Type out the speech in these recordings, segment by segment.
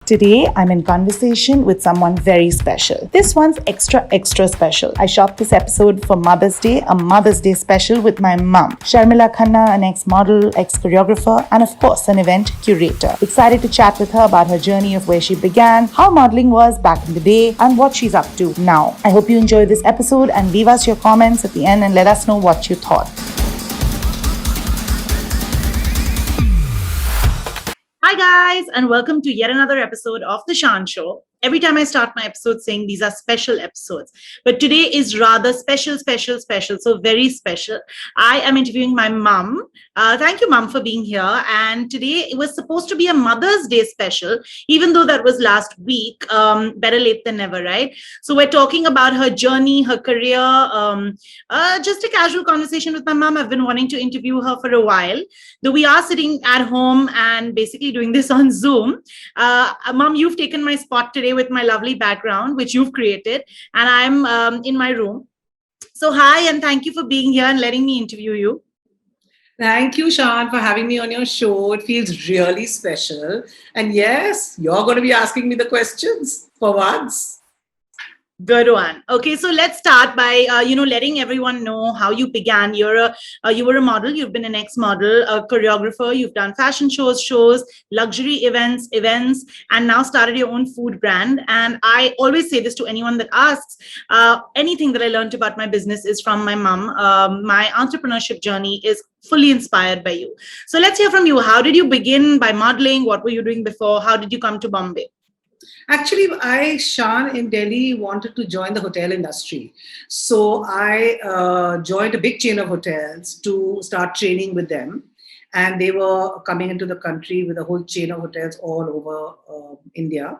Today, I'm in conversation with someone very special. This one's extra special. I shot this episode for Mother's Day, a Mother's Day special with my mum, Sharmilla Khanna, an ex-model, ex-choreographer, and of course, an event curator. Excited to chat with her about her journey of where she began, how modeling was back in the day, and what she's up to now. I hope you enjoy this episode and leave us your comments at the end and let us know what you thought. Hi guys, and welcome to yet another episode of The Shan Show. Every time I start my episode saying these are special episodes, but today is rather special, so very special. I am interviewing my mum. Thank you, mum, for being here. And today it was supposed to be a Mother's Day special, even though that was last week. Better late than never, right? So we're talking about her journey, her career, just a casual conversation with my mum. I've been wanting to interview her for a while, though we are sitting at home and basically doing this on Zoom. Mum, you've taken my spot today with my lovely background, which you've created, and I'm in my room. So hi, and thank you for being here and letting me interview you. Thank you, Shan, for having me on your show. It feels really special. And yes, you're going to be asking me the questions for once. Good one. Okay, so let's start by letting everyone know how you began. You were a model. You've been an ex-model, a choreographer. You've done fashion shows, luxury events, and now started your own food brand. And I always say this to anyone that asks. Anything that I learned about my business is from my mom. My entrepreneurship journey is fully inspired by you. So let's hear from you. How did you begin by modeling? What were you doing before? How did you come to Bombay? Actually, Shan, in Delhi, wanted to join the hotel industry. So I joined a big chain of hotels to start training with them. And they were coming into the country with a whole chain of hotels all over India.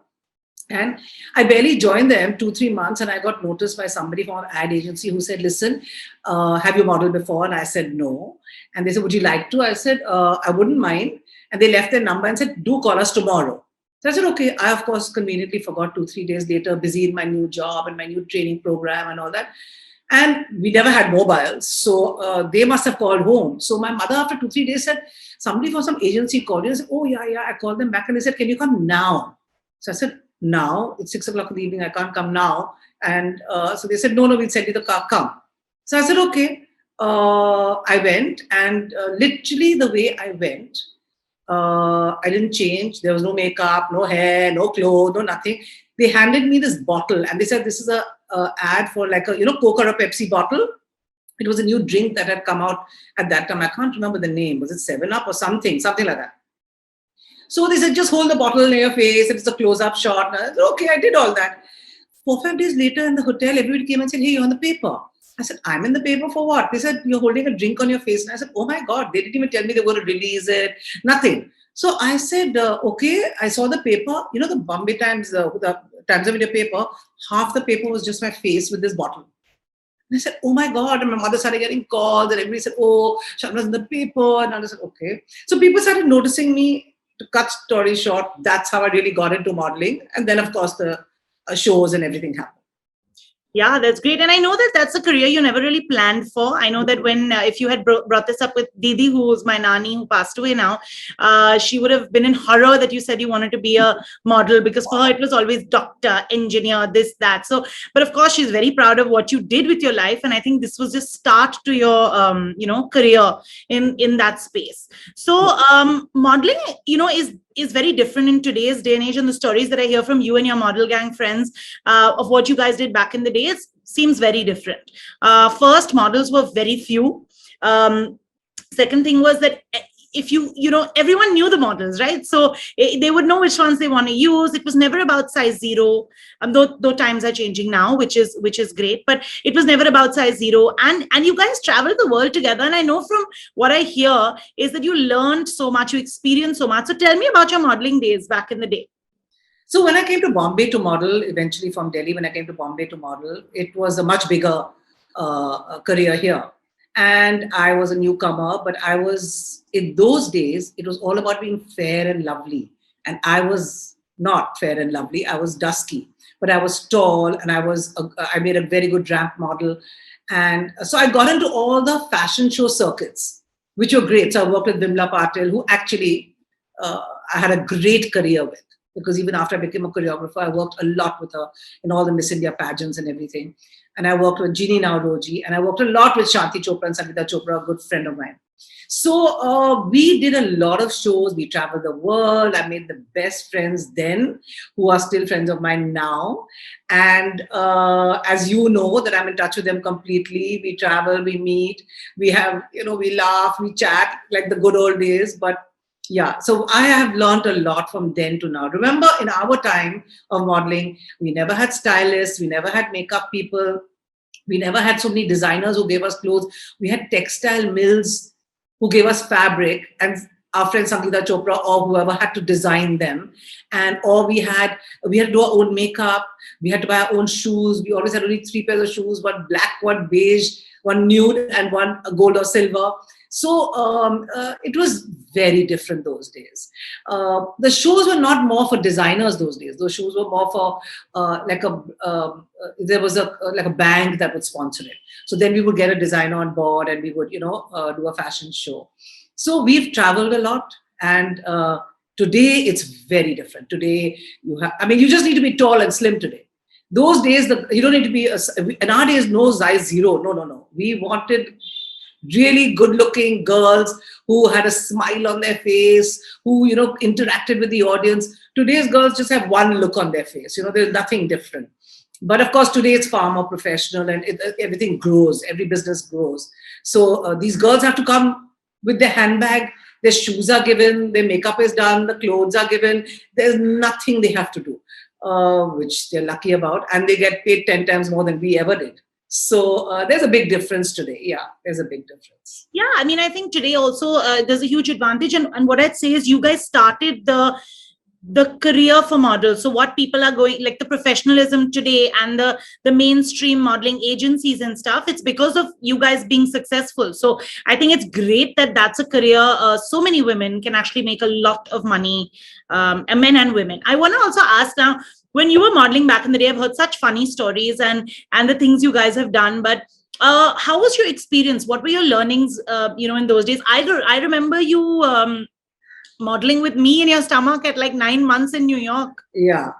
And I barely joined them 2-3 months, and I got noticed by somebody from an ad agency who said, listen, have you modeled before? And I said, no. And they said, would you like to? I said, I wouldn't mind. And they left their number and said, do call us tomorrow. So I said, okay. I, of course, conveniently forgot 2-3 days later, busy in my new job and my new training program and all that. And we never had mobiles. So they must have called home. So my mother, after 2-3 days, said, somebody from some agency called you. I said, oh, yeah. I called them back and they said, can you come now? So I said, now? It's 6 o'clock in the evening. I can't come now. And so they said, no, we'll send you the car. Come. So I said, okay. I went, and literally the way I went, I didn't change. There was no makeup, no hair, no clothes, no nothing. They handed me this bottle and they said, this is a ad for like a, Coke or a Pepsi bottle. It was a new drink that had come out at that time. I can't remember the name. Was it 7-Up or something like that? So they said, just hold the bottle near your face. It's a close-up shot. And I said, okay, I did all that. 4-5 days later in the hotel, everybody came and said, hey, you're on the paper. I said, I'm in the paper for what? They said, you're holding a drink on your face. And I said, oh my God, they didn't even tell me they were going to release it. Nothing. So I said, okay, I saw the paper. The Bombay Times, the Times of India paper, half the paper was just my face with this bottle. And I said, oh my God. And my mother started getting calls and everybody said, oh, Sharmilla's in the paper. And I said, okay. So people started noticing me. To cut story short, that's how I really got into modeling. And then, of course, the shows and everything happened. Yeah, that's great. And I know that that's a career you never really planned for. I know that when, if you had brought this up with Didi, who's my nani, who passed away now, she would have been in horror that you said you wanted to be a model, because for her, it was always doctor, engineer, this, that. So, but of course, she's very proud of what you did with your life. And I think this was just start to your, career in that space. So modeling, is very different in today's day and age, and the stories that I hear from you and your model gang friends of what you guys did back in the days seems very different. First, models were very few. Second thing was that if everyone knew the models, right? So they would know which ones they want to use. It was never about size 0. Though times are changing now, which is great, but it was never about size 0. And you guys traveled the world together. And I know from what I hear is that you learned so much, you experienced so much. So tell me about your modeling days back in the day. So when I came to Bombay to model, eventually from Delhi, when I came to Bombay to model, it was a much bigger career here. And I was a newcomer, but I was, in those days, it was all about being fair and lovely. And I was not fair and lovely. I was dusky, but I was tall, and I made a very good ramp model. And so I got into all the fashion show circuits, which were great. So I worked with Vimla Patil, who actually I had a great career with. because even after I became a choreographer, I worked a lot with her in all the Miss India pageants and everything. And I worked with Jeannie Naoroji, and I worked a lot with Shanti Chopra and Sangeeta Chopra, a good friend of mine. So we did a lot of shows. We traveled the world. I made the best friends then, who are still friends of mine now. And as you know, that I'm in touch with them completely. We travel, we meet, we have, we laugh, we chat like the good old days. But yeah, so I have learned a lot from then to now. Remember, in our time of modeling, we never had stylists, we never had makeup people, we never had so many designers who gave us clothes. We had textile mills who gave us fabric, and our friend Sangeeta Chopra or whoever had to design them. And or we had to do our own makeup, we had to buy our own shoes. We always had only 3 pairs of shoes, one black, one beige, one nude, and one gold or silver. So it was very different those days. The shows were not more for designers those days. Those shows were more for there was like a bank that would sponsor it. So then we would get a designer on board, and we would do a fashion show. So we've traveled a lot, and today it's very different. Today you just need to be tall and slim today. Those days you don't need to be nowadays no size 0. No. We wanted really good-looking girls who had a smile on their face, who interacted with the audience. Today's girls just have one look on their face. There's nothing different. But of course, today it's far more professional, and everything grows. Every business grows. So these girls have to come with their handbag. Their shoes are given. Their makeup is done. The clothes are given. There's nothing they have to do, which they're lucky about, and they get paid 10 times more than we ever did. So there's a big difference today. Yeah, there's a big difference. Yeah, I mean, I think today also there's a huge advantage. And what I'd say is you guys started the career for models. So what people are going, like the professionalism today and the mainstream modeling agencies and stuff, it's because of you guys being successful. So I think it's great that that's a career. So many women can actually make a lot of money, and men and women. I want to also ask now, when you were modeling back in the day, I've heard such funny stories and the things you guys have done. But how was your experience? What were your learnings? In those days, I remember you modeling with me in your stomach at like 9 months in New York. Yeah.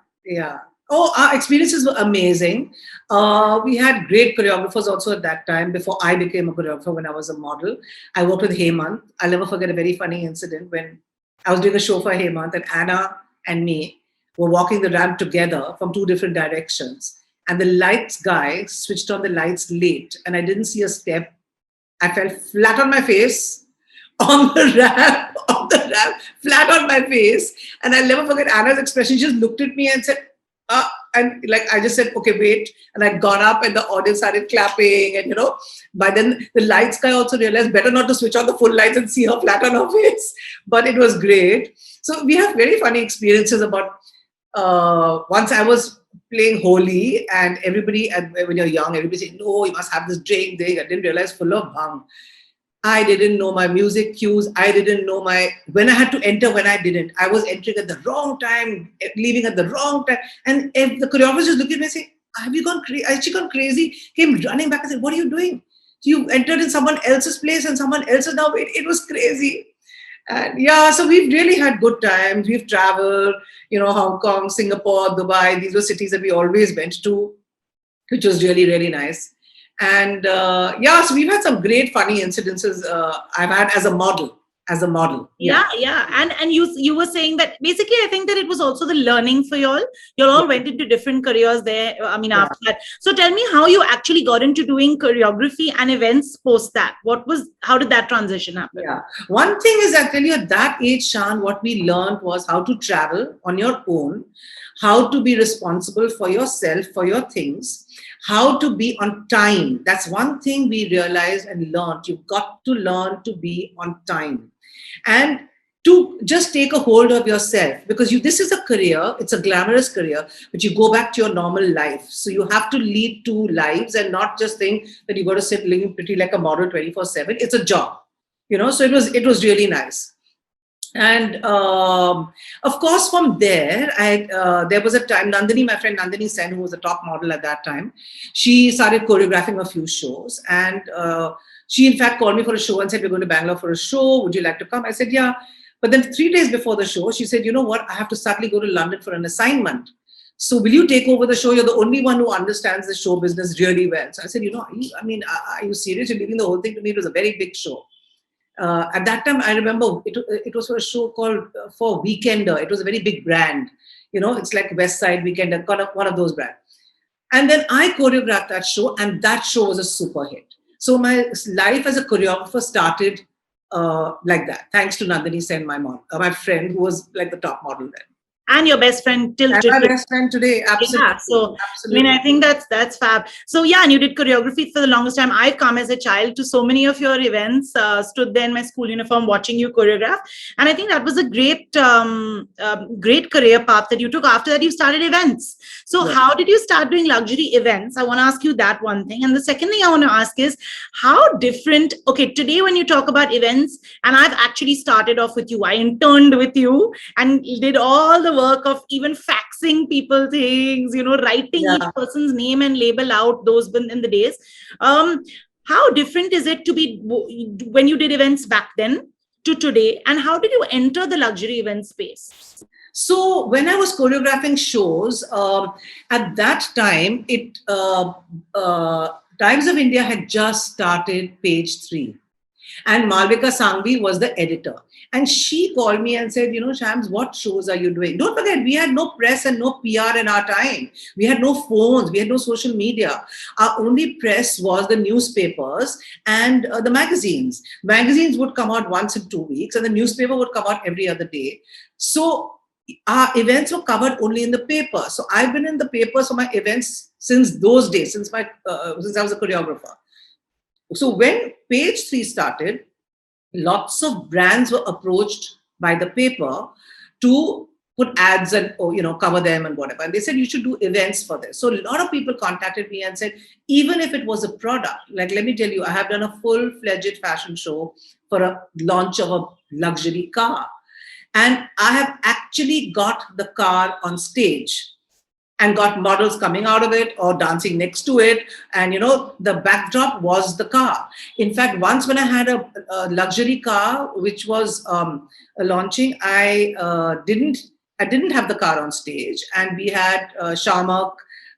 Oh, our experiences were amazing. We had great choreographers also at that time. Before I became a choreographer, when I was a model, I worked with Hemant. I'll never forget a very funny incident when I was doing a show for Hemant, and Anna and me were walking the ramp together from 2 different directions. And the lights guy switched on the lights late, and I didn't see a step. I fell flat on my face on the ramp, flat on my face. And I'll never forget Anna's expression. She just looked at me and said, and like I just said, okay, wait. And I got up, and the audience started clapping. And by then the lights guy also realized better not to switch on the full lights and see her flat on her face. But it was great. So we have very funny experiences about once I was playing Holi, and everybody, when you're young, everybody said, no, you must have this drink. I didn't realize full of bhang. I didn't know my music cues. I didn't know when I had to enter, when I didn't. I was entering at the wrong time, leaving at the wrong time. And if the choreographer just looked at me and said, have you gone crazy? Has she gone crazy? Came running back and said, what are you doing? You entered in someone else's place and someone else is now. It was crazy. And yeah, so we've really had good times. We've traveled, Hong Kong, Singapore, Dubai. These were cities that we always went to, which was really, really nice. And so we've had some great funny incidences I've had as a model. Yeah. And you were saying that basically I think that it was also the learning for y'all. You all went into different careers there. After that. So tell me how you actually got into doing choreography and events post that. How did that transition happen? Yeah. One thing is, I tell you, at that age, Shan, what we learned was how to travel on your own, how to be responsible for yourself, for your things, how to be on time. That's one thing we realized and learned. You've got to learn to be on time and to just take a hold of yourself, because this is a career, it's a glamorous career, but you go back to your normal life. So you have to lead 2 lives and not just think that you got to sit living pretty like a model 24/7. It's a job, so it was really nice. And of course, from there, there was a time, Nandini, my friend Nandini Sen, who was a top model at that time, she started choreographing a few shows. And she, in fact, called me for a show and said, we're going to Bangalore for a show. Would you like to come? I said, yeah. But then 3 days before the show, she said, you know what, I have to suddenly go to London for an assignment. So will you take over the show? You're the only one who understands the show business really well. So I said, are you serious? You're leaving the whole thing to me. It was a very big show. At that time, I remember it was for a show called for Weekender. It was a very big brand. It's like West Side Weekender, kind of one of those brands. And then I choreographed that show, and that show was a super hit. So my life as a choreographer started like that, thanks to Nandini Sen, my friend, who was like the top model then. And your best friend till and today. my best friend today, absolutely. Yeah, so Absolutely. I think that's fab. So yeah, and you did choreography for the longest time. I come as a child to so many of your events, stood there in my school uniform watching you choreograph, and I think that was a great career path that you took. After that, you started events. So Yeah. how did you start doing luxury events? I want to ask you that one thing, and the second thing I want to ask is how different. Okay, today when you talk about events, and I've actually started off with you. I interned with you and did all the work of even faxing people things, writing each person's name and label out those in the days. How different is it to be when you did events back then to today, and how did you enter the luxury event space? So when I was choreographing shows, at that time, Times of India had just started Page 3. And Malvika Sangvi was the editor. And she called me and said, Shams, what shows are you doing? Don't forget, we had no press and no PR in our time. We had no phones. We had no social media. Our only press was the newspapers and the magazines. Magazines would come out once in 2 weeks, and the newspaper would come out every other day. So our events were covered only in the paper. So I've been in the papers for my events since those days, since I was a choreographer. So when Page 3 started, lots of brands were approached by the paper to put ads and cover them and whatever. And they said, you should do events for this. So a lot of people contacted me and said, even if it was a product, like let me tell you, I have done a full-fledged fashion show for a launch of a luxury car. And I have actually got the car on stage and got models coming out of it or dancing next to it. And, the backdrop was the car. In fact, once when I had a luxury car, which was launching, I didn't have the car on stage. And we had Sharmak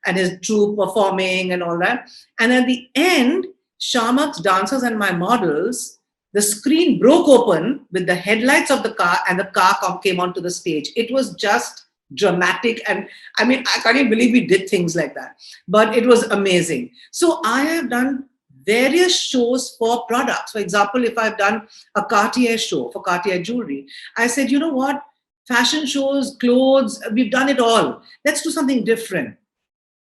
and his troupe performing and all that. And at the end, Sharmak's dancers and my models, the screen broke open with the headlights of the car, and the car came onto the stage. It was just dramatic, and I can't even believe we did things like that, but it was amazing. So I have done various shows for products. For example, if I've done a Cartier show for Cartier jewelry, I said, you know what, fashion shows, clothes, we've done it all, let's do something different.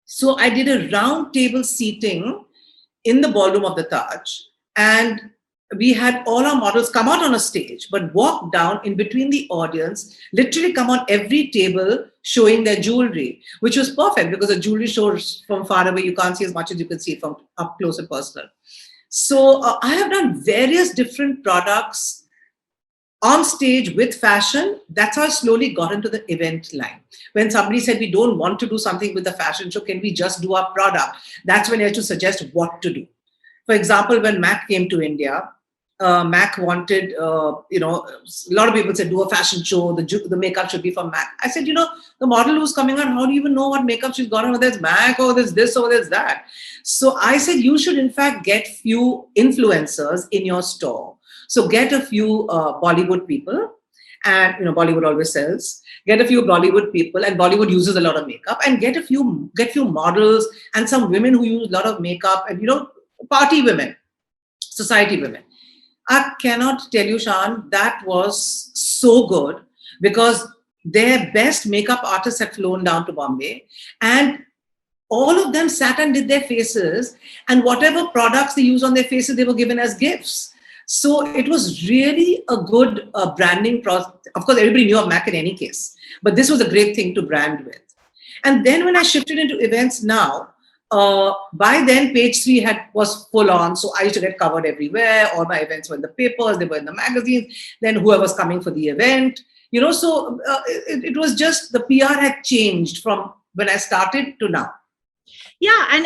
So I did a round table seating in the ballroom of the Taj, and we had all our models come out on a stage, but walk down in between the audience, literally come on every table showing their jewelry, which was perfect because a jewelry shows from far away, you can't see as much as you can see from up close and personal. So I have done various different products on stage with fashion. That's how I slowly got into the event line. When somebody said, we don't want to do something with the fashion show, can we just do our product? That's when I had to suggest what to do. For example, when Mac came to India, Mac wanted, a lot of people said, do a fashion show, the makeup should be from Mac. I said, the model who's coming out, how do you even know what makeup she's got on? Whether it's Mac or there's this or there's that. So I said, you should in fact get few influencers in your store. So get a few Bollywood people, and Bollywood always sells. Get a few Bollywood people, and Bollywood uses a lot of makeup, and get few models and some women who use a lot of makeup, and party women, society women. I cannot tell you, Shan, that was so good because their best makeup artists had flown down to Bombay, and all of them sat and did their faces, and whatever products they use on their faces, they were given as gifts. So it was really a good branding process. Of course, everybody knew of Mac in any case, but this was a great thing to brand with. And then when I shifted into events now, by then Page 3 was full on, so I used to get covered everywhere. All my events were in the papers, they were in the magazines. Then whoever's coming for the event, so it was just the PR had changed from when I started to now. Yeah, and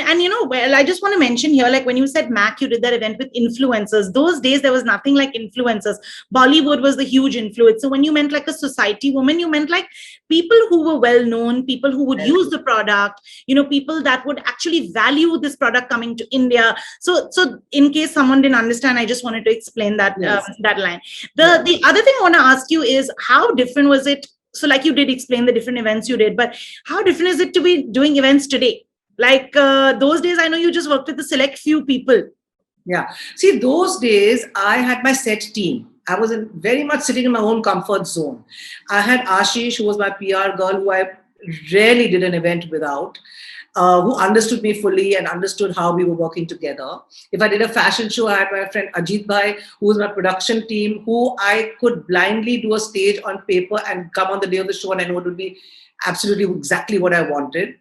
well, I just want to mention here, like when you said Mac, you did that event with influencers. Those days there was nothing like influencers. Bollywood was the huge influence. So when you meant like a society woman, you meant like people who were well known, people who would Well, use the product, people that would actually value this product coming to India. So in case someone didn't understand, I just wanted to explain that yes. that line. Yeah. The other thing I want to ask you is how different was it? So like you did explain the different events you did, but how different is it to be doing events today? Like those days, I know you just worked with a select few people. Yeah. See, those days I had my set team. I was very much sitting in my own comfort zone. I had Ashish, who was my PR girl, who I rarely did an event without, who understood me fully and understood how we were working together. If I did a fashion show, I had my friend Ajit Bhai, who was my production team, who I could blindly do a stage on paper and come on the day of the show, and I know it would be absolutely exactly what I wanted.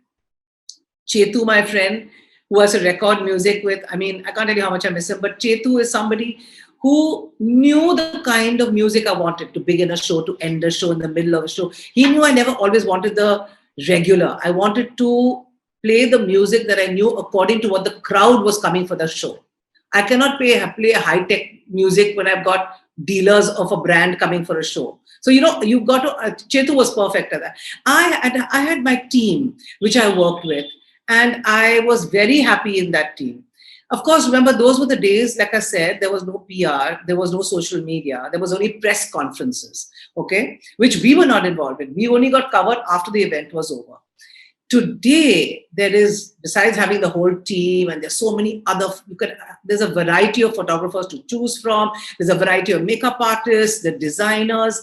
Chetu, my friend, who has a record music with, I mean, I can't tell you how much I miss him, but Chetu is somebody who knew the kind of music I wanted to begin a show, to end a show, in the middle of a show. He knew I never always wanted the regular. I wanted to play the music that I knew according to what the crowd was coming for the show. I cannot play high-tech music when I've got dealers of a brand coming for a show. So, you've got to, Chetu was perfect at that. I had my team, which I worked with, and I was very happy in that team. Of course, remember, those were the days, like I said, there was no PR, there was no social media, there was only press conferences, okay, which we were not involved in. We only got covered after the event was over. Today, there is, besides having the whole team, and there's so many other, there's a variety of photographers to choose from, there's a variety of makeup artists, the designers,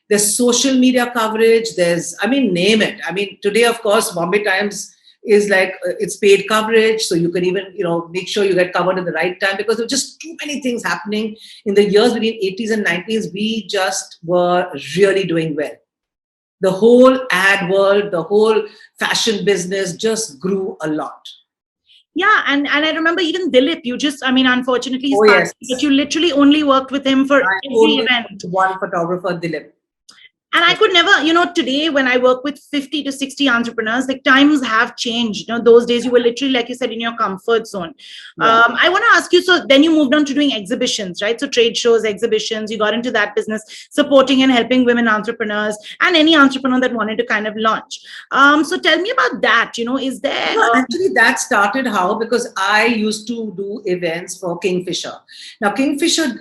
there's social media coverage, there's, I mean, name it. I mean, today, of course, Bombay Times is like, it's paid coverage, so you can even, make sure you get covered at the right time, because there were just too many things happening in the years between 80s and 90s. We just were really doing well. The whole ad world, the whole fashion business just grew a lot. Yeah, and I remember even Dilip, you just, I mean, unfortunately he's Oh, passed, yes. but you literally only worked with him for I every only event. one photographer, Dilip. And I could never, today when I work with 50 to 60 entrepreneurs, like times have changed. Those days you were literally, like you said, in your comfort zone. Yeah. I want to ask you, so then you moved on to doing exhibitions, right? So trade shows, exhibitions, you got into that business, supporting and helping women entrepreneurs and any entrepreneur that wanted to kind of launch. So tell me about that. Is there... No, actually, that started how? Because I used to do events for Kingfisher. Now, Kingfisher,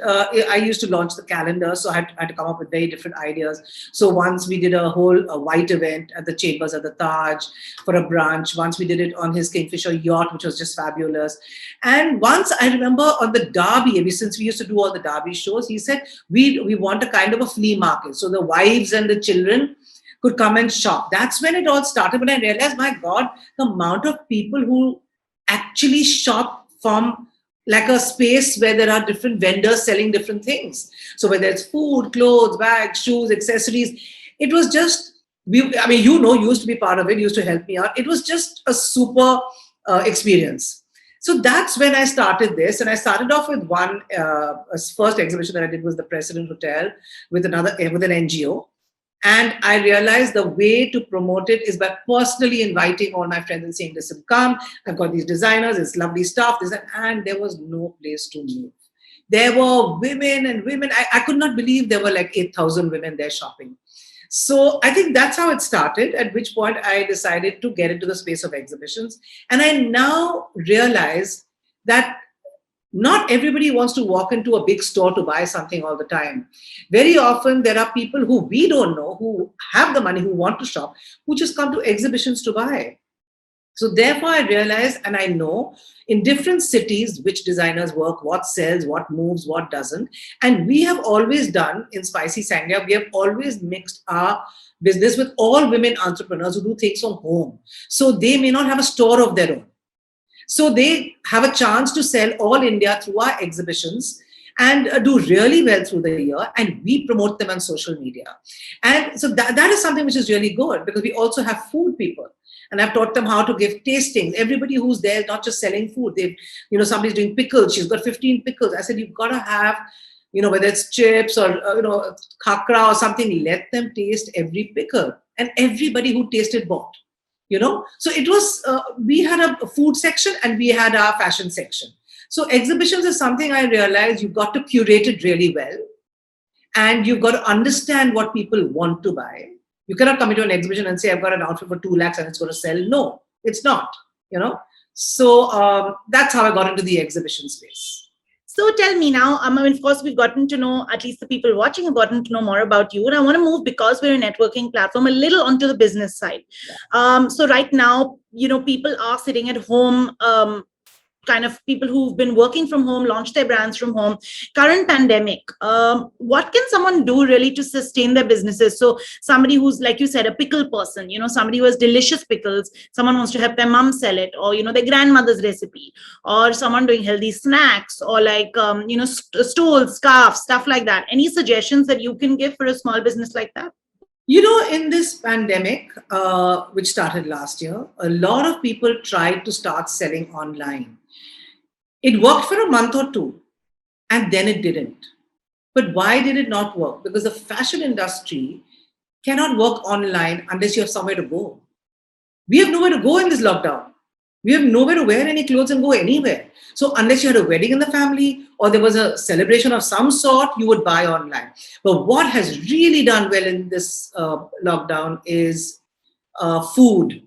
I used to launch the calendar, so I had to come up with very different ideas. So once we did a whole white event at the Chambers at the Taj for a brunch. Once we did it on his Kingfisher yacht, which was just fabulous. And once I remember on the Derby, since we used to do all the Derby shows, he said, we want a kind of a flea market. So the wives and the children could come and shop. That's when it all started. When I realized, my God, the amount of people who actually shop from like a space where there are different vendors selling different things. So whether it's food, clothes, bags, shoes, accessories, it was just, you used to be part of it, used to help me out. It was just a super experience. So that's when I started this. And I started off with one, first exhibition that I did was the President Hotel with an NGO. And I realized the way to promote it is by personally inviting all my friends and saying, listen, come, I've got these designers, it's lovely stuff. And there was no place to move. There were women and women. I could not believe there were like 8,000 women there shopping. So I think that's how it started, at which point I decided to get into the space of exhibitions. And I now realize that not everybody wants to walk into a big store to buy something all the time. Very often there are people who we don't know, who have the money, who want to shop, who just come to exhibitions to buy. So therefore I realize, and I know in different cities which designers work, what sells, what moves, what doesn't. And we have always done in Spicy Sangria, we have always mixed our business with all women entrepreneurs who do things from home. So they may not have a store of their own. So they have a chance to sell all India through our exhibitions and do really well through the year, and we promote them on social media. And so that is something which is really good, because we also have food people. And I've taught them how to give tastings. Everybody who's there is not just selling food. Somebody's doing pickles. She's got 15 pickles. I said, you've got to have, whether it's chips or, khakra or something, let them taste every pickle. And everybody who tasted bought. So it was, we had a food section and we had our fashion section. So exhibitions is something I realized you've got to curate it really well, and you've got to understand what people want to buy. You cannot come into an exhibition and say, I've got an outfit for 2 lakhs and it's going to sell. No, it's not. So that's how I got into the exhibition space. So tell me now, I mean, of course, we've gotten to know, at least the people watching have gotten to know more about you. And I want to move, because we're a networking platform, a little onto the business side. So right now, people are sitting at home, kind of people who've been working from home, launch their brands from home. Current pandemic, what can someone do really to sustain their businesses? So somebody who's, like you said, a pickle person, somebody who has delicious pickles, someone wants to help their mom sell it, or their grandmother's recipe, or someone doing healthy snacks, or like stools, scarves, stuff like that. Any suggestions that you can give for a small business like that? In this pandemic, which started last year, a lot of people tried to start selling online. It worked for a month or two, and then it didn't. But why did it not work? Because the fashion industry cannot work online unless you have somewhere to go. We have nowhere to go in this lockdown. We have nowhere to wear any clothes and go anywhere. So unless you had a wedding in the family or there was a celebration of some sort, you would buy online. But what has really done well in this lockdown is food.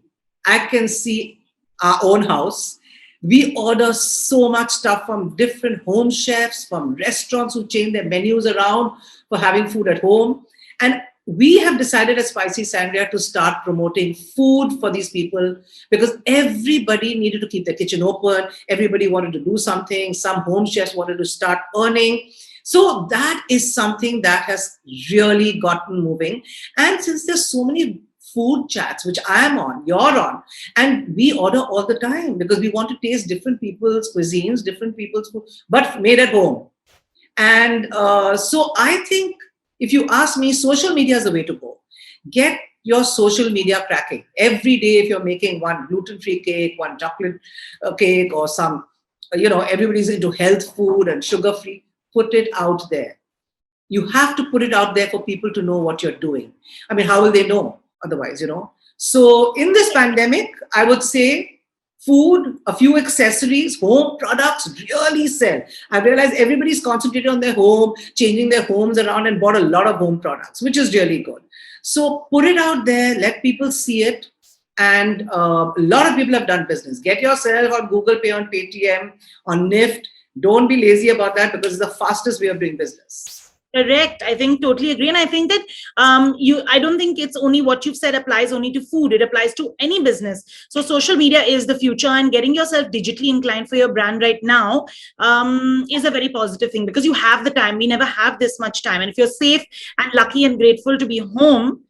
I can see our own house. We order so much stuff from different home chefs, from restaurants who change their menus around for having food at home. And we have decided at Spicy Sangria to start promoting food for these people, because everybody needed to keep their kitchen open. Everybody wanted to do something. Some home chefs wanted to start earning. So that is something that has really gotten moving. And since there's so many food chats, which I am on, you're on, and we order all the time because we want to taste different people's cuisines, different people's food, but made at home. And so I think, if you ask me, social media is the way to go. Get your social media cracking. Every day, if you're making one gluten-free cake, one chocolate cake, or some, everybody's into health food and sugar-free, put it out there. You have to put it out there for people to know what you're doing. I mean, how will they know otherwise, So in this pandemic, I would say food, a few accessories, home products really sell. I realized everybody's concentrated on their home, changing their homes around, and bought a lot of home products, which is really good. So put it out there, let people see it. And a lot of people have done business. Get yourself on Google Pay, on Paytm, on NIFT. Don't be lazy about that, because it's the fastest way of doing business. Correct. I think totally agree. And I think that I don't think it's only what you've said applies only to food. It applies to any business. So social media is the future, and getting yourself digitally inclined for your brand right now is a very positive thing, because you have the time. We never have this much time. And if you're safe and lucky and grateful to be home,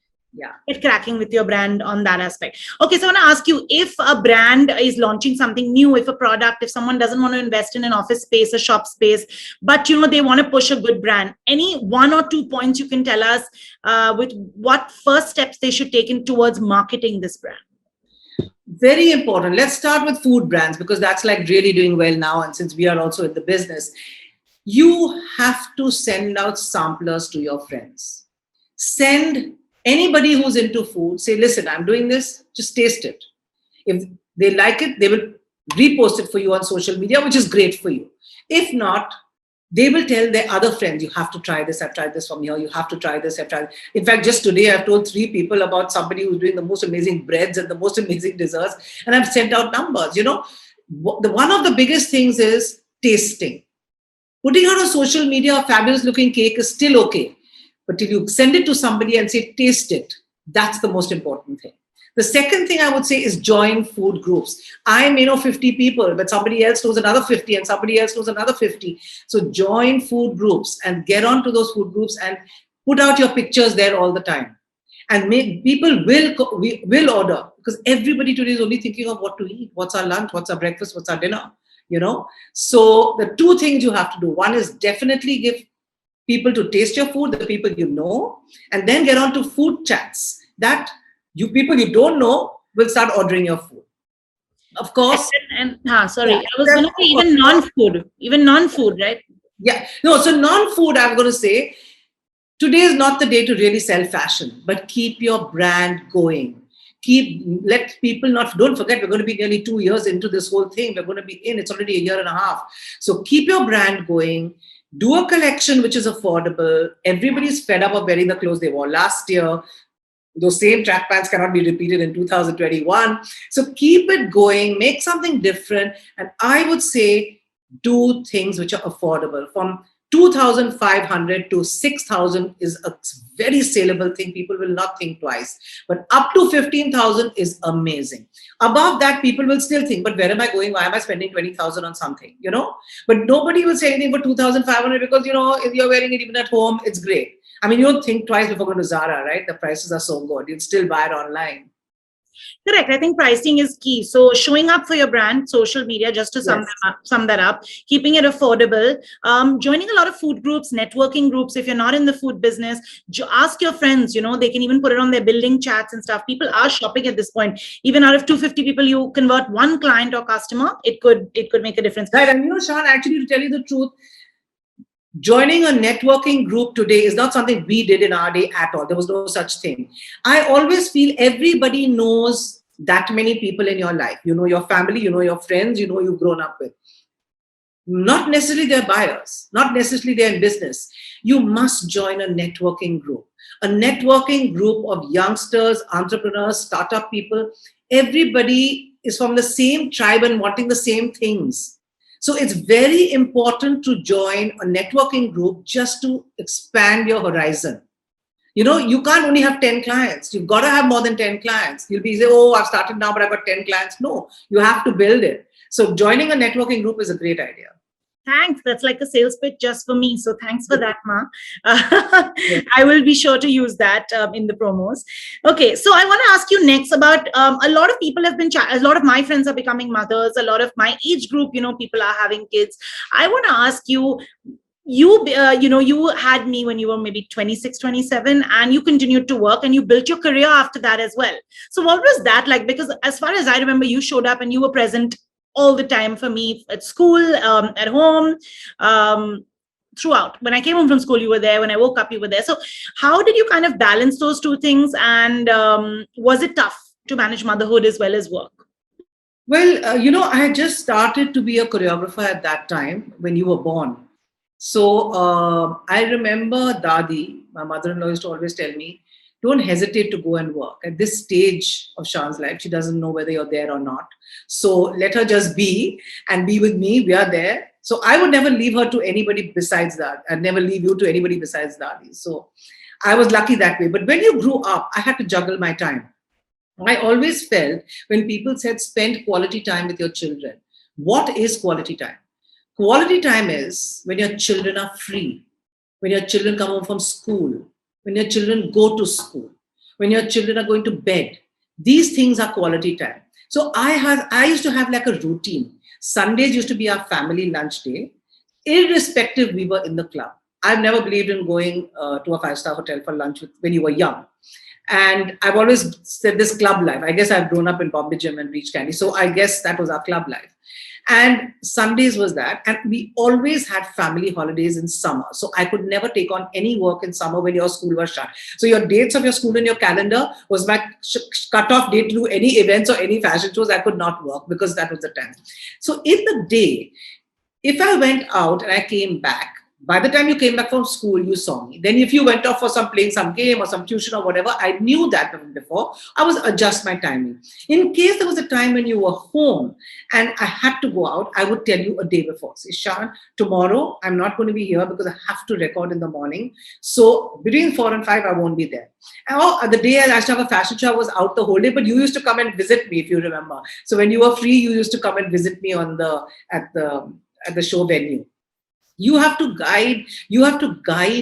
get cracking with your brand on that aspect. Okay, so I want to ask you, if a brand is launching something new, if a product, if someone doesn't want to invest in an office space, a shop space, but they want to push a good brand, any 1 or 2 points you can tell us with what first steps they should take in towards marketing this brand? Very important. Let's start with food brands, because that's like really doing well now. And since we are also in the business, you have to send out samplers to your friends. Send anybody who's into food, say, listen, I'm doing this, just taste it. If they like it, they will repost it for you on social media, which is great for you. If not, they will tell their other friends, you have to try this. I've tried this from here. You have to try this. I've tried. In fact, just today, I've told 3 people about somebody who's doing the most amazing breads and the most amazing desserts. And I've sent out numbers. One of the biggest things is tasting. Putting out on social media a fabulous looking cake is still okay. But till you send it to somebody and say, taste it, that's the most important thing. The second thing I would say is join food groups. I may know 50 people, but somebody else knows another 50 and somebody else knows another 50. So join food groups and get onto those food groups and put out your pictures there all the time. And people will order, because everybody today is only thinking of what to eat, what's our lunch, what's our breakfast, what's our dinner, So the 2 things you have to do. One is definitely give people to taste your food, the people you know, and then get on to food chats that people you don't know will start ordering your food. Of course. I was going to say even non-food, right? Yeah. No, so non-food, I'm going to say, today is not the day to really sell fashion, but keep your brand going. let people don't forget, we're going to be nearly 2 years into this whole thing. We're going to be it's already a year and a half. So keep your brand going. Do a collection which is affordable. Everybody's fed up of wearing the clothes they wore last year. Those same track pants cannot be repeated in 2021. So keep it going, make something different. And I would say do things which are affordable. From 2,500 to 6,000 is a very saleable thing. People will not think twice. But up to 15,000 is amazing. Above that, people will still think, but where am I going? Why am I spending 20,000 on something? But nobody will say anything for 2,500 because, if you're wearing it even at home, it's great. I mean, you don't think twice before going to Zara, right? The prices are so good. You'd still buy it online. Correct. I think pricing is key. So showing up for your brand, social media, just to sum that up, keeping it affordable, joining a lot of food groups, networking groups. If you're not in the food business, ask your friends, they can even put it on their building chats and stuff. People are shopping at this point. Even out of 250 people, you convert one client or customer, it could make a difference. Right. And Shan, actually, to tell you the truth, joining a networking group today is not something we did in our day at all. There was no such thing. I always feel everybody knows that many people in your life. You know your family, you know your friends, you've grown up with. Not necessarily they're buyers, not necessarily they're in business. You must join a networking group. A networking group of youngsters, entrepreneurs, startup people. Everybody is from the same tribe and wanting the same things. So it's very important to join a networking group just to expand your horizon. You can't only have 10 clients. You've got to have more than 10 clients. You'll be saying, oh, I've started now, but I've got 10 clients. No, you have to build it. So joining a networking group is a great idea. Thanks. That's like a sales pitch just for me. So thanks for that, Ma. I will be sure to use that in the promos. Okay. So I want to ask you next about a lot of people have been, a lot of my friends are becoming mothers. A lot of my age group, people are having kids. I want to ask you, you had me when you were maybe 26, 27, and you continued to work and you built your career after that as well. So what was that like? Because as far as I remember, you showed up and you were present all the time for me at school, at home, throughout. When I came home from school, you were there. When I woke up, you were there. So how did you kind of balance those two things? And was it tough to manage motherhood as well as work? Well, I had just started to be a choreographer at that time when you were born. So I remember Dadi, my mother-in-law, used to always tell me, don't hesitate to go and work. At this stage of Shan's life, she doesn't know whether you're there or not. So let her just be and be with me. We are there. So I would never leave her to anybody besides that. I'd never leave you to anybody besides Dadi. So I was lucky that way. But when you grew up, I had to juggle my time. I always felt when people said spend quality time with your children, what is quality time? Quality time is when your children are free, when your children come home from school, when your children go to school, when your children are going to bed. These things are quality time. So I used to have like a routine. Sundays used to be our family lunch day. Irrespective, we were in the club. I've never believed in going to a 5-star hotel for lunch when you were young. And I've always said this club life. I guess I've grown up in Bombay Gym and Beach Candy. So I guess that was our club life. And Sundays was that. And we always had family holidays in summer. So I could never take on any work in summer when your school was shut. So your dates of your school in your calendar was my cut-off date to do any events or any fashion shows. I could not work because that was the time. So in the day, if I went out and I came back, by the time you came back from school, you saw me. Then if you went off for playing some game or some tuition or whatever, I knew that before. I was adjust my timing. In case there was a time when you were home and I had to go out, I would tell you a day before. Say, Shan, tomorrow I'm not going to be here because I have to record in the morning. So between 4 and 5, I won't be there. And the day I used to have a fashion show, I was out the whole day, but you used to come and visit me, if you remember. So when you were free, you used to come and visit me at the show venue. You have to guide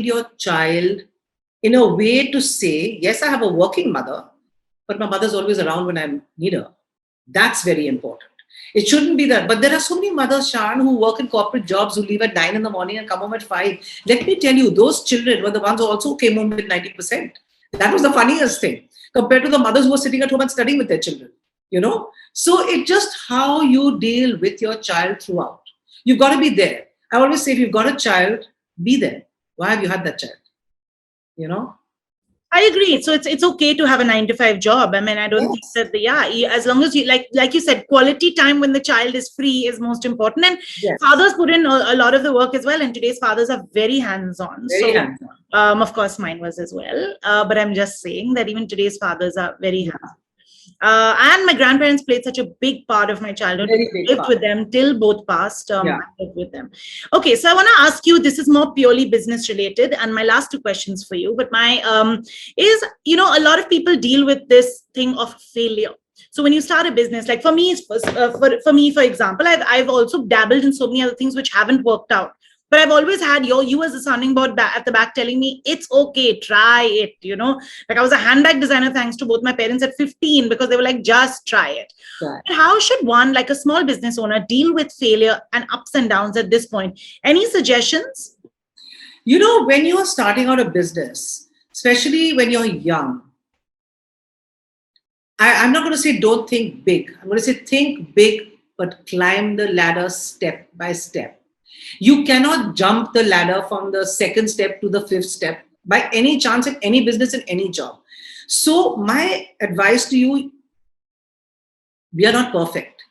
your child in a way to say, yes, I have a working mother, but my mother's always around when I need her. That's very important. It shouldn't be that. But there are so many mothers, Shan, who work in corporate jobs, who leave at 9 in the morning and come home at 5. Let me tell you, those children were the ones who also came home with 90%. That was the funniest thing compared to the mothers who were sitting at home and studying with their children. So it's just how you deal with your child throughout. You've got to be there. I always say, if you've got a child, be there. Why have you had that child? I agree. So it's okay to have a 9 to 5 job. I mean, I don't think Yes. that as long as you like you said, quality time when the child is free is most important. And Yes. fathers put in a lot of the work as well. And today's fathers are very hands-on. Very So hands-on. of course mine was as well. But I'm just saying that even today's fathers are very Yeah. hands-on. And my grandparents played such a big part of my childhood because Very big I lived part. with them till both passed. Yeah. I lived with them. Okay, so I want to ask you. This is more purely business related, and my last two questions for you. But my is a lot of people deal with this thing of failure. So when you start a business, like for me, for me, for example, I've also dabbled in so many other things which haven't worked out. But I've always had you as a sounding board at the back telling me it's okay, try it. Like I was a handbag designer thanks to both my parents at 15 because they were like, just try it. Right. But how should one, like a small business owner, deal with failure and ups and downs at this point? Any suggestions? When you are starting out a business, especially when you're young, I'm not going to say don't think big. I'm going to say think big, but climb the ladder step by step. You cannot jump the ladder from the second step to the fifth step by any chance in any business, in any job. So, my advice to you, we are not perfect.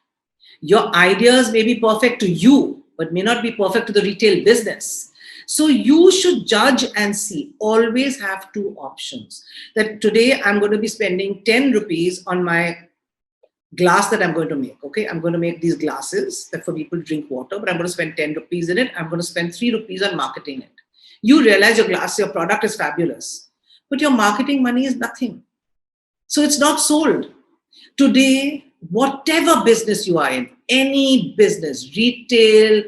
Your ideas may be perfect to you, but may not be perfect to the retail business. So you should judge and see. Always have two options. That today I'm going to be spending 10 rupees on my glass that I'm going to make. Okay, I'm going to make these glasses that for people to drink water, but I'm going to spend 10 rupees in it. I'm going to spend 3 rupees on marketing it. You realize your product is fabulous, but your marketing money is nothing. So it's not sold. Today, whatever business you are in, any business, retail,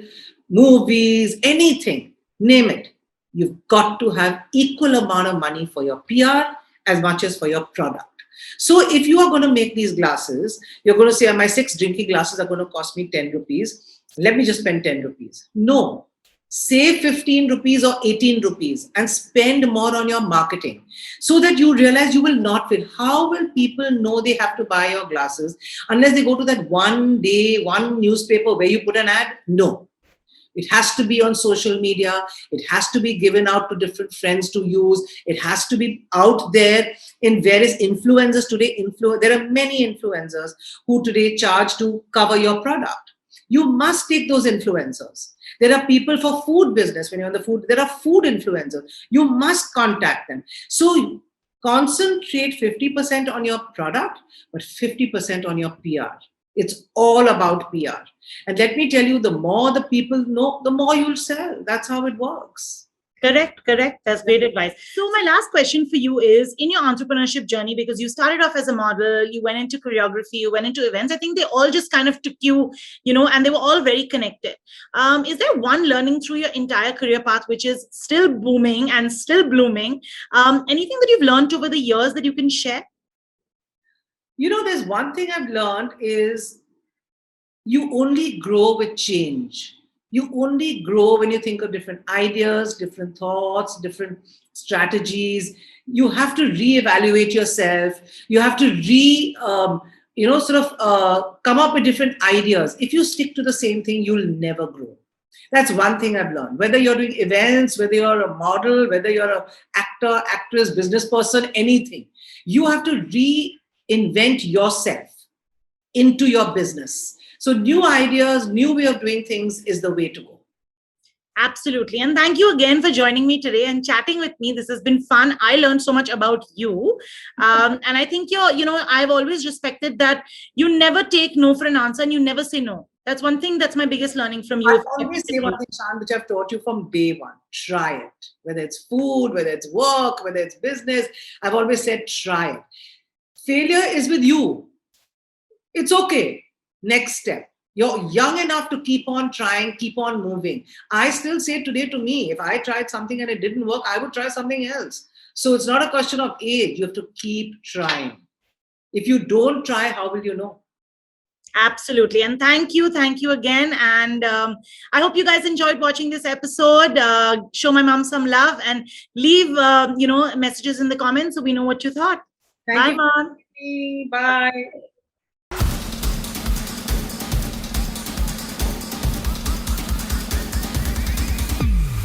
movies, anything, name it, you've got to have equal amount of money for your PR as much as for your product. So if you are going to make these glasses, you're going to say, my 6 drinking glasses are going to cost me 10 rupees. Let me just spend 10 rupees. No. Save 15 rupees or 18 rupees and spend more on your marketing so that you realize you will not fail. How will people know they have to buy your glasses unless they go to that one newspaper where you put an ad? No. It has to be on social media. It has to be given out to different friends to use. It has to be out there in various influencers today. There are many influencers who today charge to cover your product. You must take those influencers. There are people for food business. When you're in the food, there are food influencers. You must contact them. So concentrate 50% on your product, but 50% on your PR. It's all about PR. And let me tell you, the more the people know, the more you'll sell. That's how it works. Correct. That's great advice. So my last question for you is, in your entrepreneurship journey, because you started off as a model, you went into choreography, you went into events, I think they all just kind of took you, and they were all very connected. Is there one learning through your entire career path which is still booming and still blooming? Anything that you've learned over the years that you can share? There's one thing I've learned is you only grow with change. You only grow when you think of different ideas, different thoughts, different strategies. You have to reevaluate yourself. You have to come up with different ideas. If you stick to the same thing, you'll never grow. That's one thing I've learned. Whether you're doing events, whether you're a model, whether you're an actor, actress, business person, anything, you have to reinvent yourself into your business. So new ideas, new way of doing things is the way to go. Absolutely. And thank you again for joining me today and chatting with me. This has been fun. I learned so much about you. And I think I've always respected that you never take no for an answer and you never say no. That's one thing that's my biggest learning from you. I always say one thing, Shan, which I've taught you from day one. Try it. Whether it's food, whether it's work, whether it's business, I've always said try it. Failure is with you. It's okay. Next step. You're young enough to keep on trying, keep on moving. I still say today to me, if I tried something and it didn't work, I would try something else. So it's not a question of age. You have to keep trying. If you don't try, how will you know? Absolutely. And thank you again. And I hope you guys enjoyed watching this episode. Show my mom some love and leave messages in the comments so we know what you thought. Thank Bye, you. Mom. Bye.